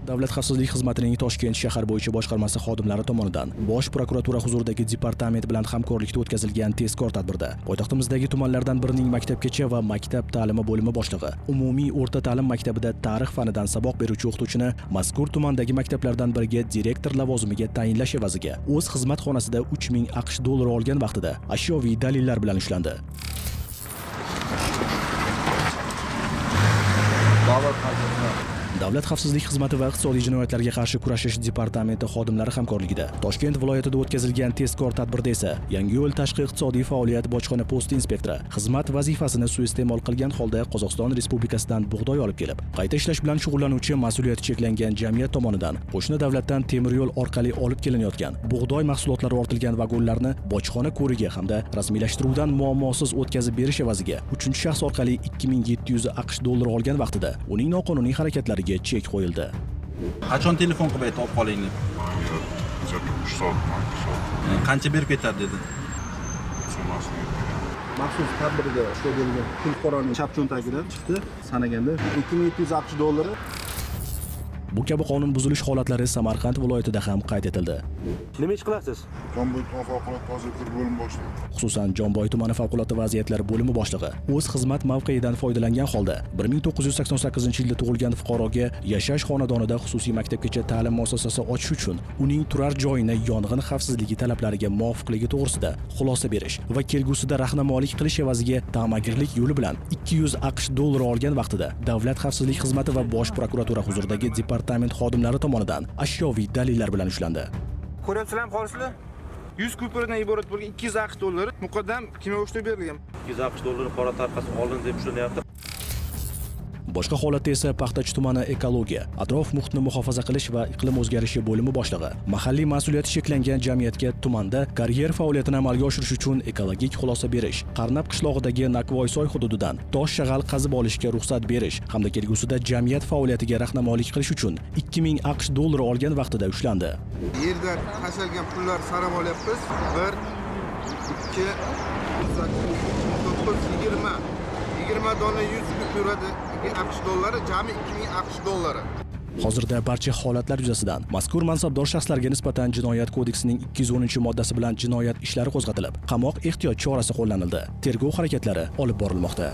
Davlat xavfsizlik xizmatining Toshkent shahar bo'yicha boshqarmasi xodimlari tomonidan Bosh prokuratura huzuridagi departament bilan hamkorlikda o'tkazilgan tezkor tadbirda poytaxtimizdagi tumanlardan birining maktabgacha va maktab ta'limi bo'limi boshlig'i, umumiy o'rta ta'lim maktabida tarix fanidan saboq beruvchi o'qituvchini mazkur tumandagi maktablardan biriga direktor lavozimiga tayinlash evaziga o'z xizmat xonasida 3000 AQSh dollari olgan vaqtida ashyoviy dalillar bilan ushlandi. Davlat xavfsizlik xizmati va iqtisodiy jinoyatlarga qarshi kurashish departamenti xodimlari hamkorligida Toshkent viloyatida o'tkazilgan tezkor tadbirda esa Yangiyo'l tashqi iqtisodiy faoliyat bojxona posti inspektori xizmat vazifasini suiiste'mol qilgan holda Qozog'iston Respublikasidan bug'doy olib kelib, qayta ishlash bilan shug'ullanuvchi mas'uliyati cheklangan jamiyat tomonidan qo'shni davlatdan temir yo'l orqali olib kelinayotgan bug'doy mahsulotlari ortilgan vagonlarni bojxona ko'riga hamda rasmiylashtiruvdan muammosiz o'tkazib berish evaziga 3-shaxs orqali 2700 AQSh dollari olgan vaqtida uning noqonuniy harakatlariga chek qo'yildi. Qachon telefon qilib aytib qoling deb. 3 soat. Qancha berib ketadi dedi. Maxsus tadbirda ishlangan pul qo'ronining chap cho'ntagidan chiqdi, sanaganda 2700 AQSh dollari. Bu kabi qonun buzilish holatlari Samarqand viloyatida ham qayd etildi. Nima ish qilasiz? Jomboy tuman favqulodda vaziyatlar bo'lim boshlig'i. Xususan, Jomboy tumani favqulodda vaziyatlar bo'limi boshlig'i o'z xizmat mavqeidan foydalangan holda 1988-yilda tug'ilgan fuqaroga yashash xonadonida xususiy maktabgacha ta'lim muassasasi ochish uchun uning turar joyini yong'in xavfsizligi talablariga muvofiqligi to'g'risida xulosa berish va kelgusida rahnamolik qilish evaziga ta'magirlik yo'li bilan 200 AQSh dollari olgan vaqtida Davlat xavfsizlik xizmati va Bosh prokuratura huzuridagi departament xodimlari tomonidan ashyoviy dalillar bilan ushlandi. Ko'ryapsizlar, qo'rqisizlar? 100 kupyuradan iborat bo'lgan 200 AQSh dollari muqaddam kimoshda berilgan. 200 AQSh dollari qora tarqasi olindi deb ushlanyapti. Boshqa holatda esa Paxtachi tumani ekologiya, atrof muhitni muhofaza qilish va iqlim o'zgarishi bo'limi boshlig'i mahalliy mas'uliyati cheklangan jamiyatga tumanda karyer faoliyatini amalga oshirish uchun ekologik xulosa berish, Qarnab qishlog'idagi Nakvoysoy hududidan tosh shag'al qazib olishga ruxsat berish hamda kelgusida jamiyat faoliyatiga rahnamolik qilish uchun 2000 AQSh dollari olgan vaqtida ushlandi. Yerdan tashalgan pullar sanab olyapmiz. 1 2 20 dona 100 kupyurada AQSh dollari, jami 2000 AQSh dollari. Hozirda barcha holatlar yuzasidan mazkur mansabdor shaxslarga nisbatan Jinoyat kodeksining 210-moddasi bilan jinoyat ishlari qo'zg'atilib, qamoq ehtiyot chorasi qo'llanildi. Tergov harakatlari olib borilmoqda.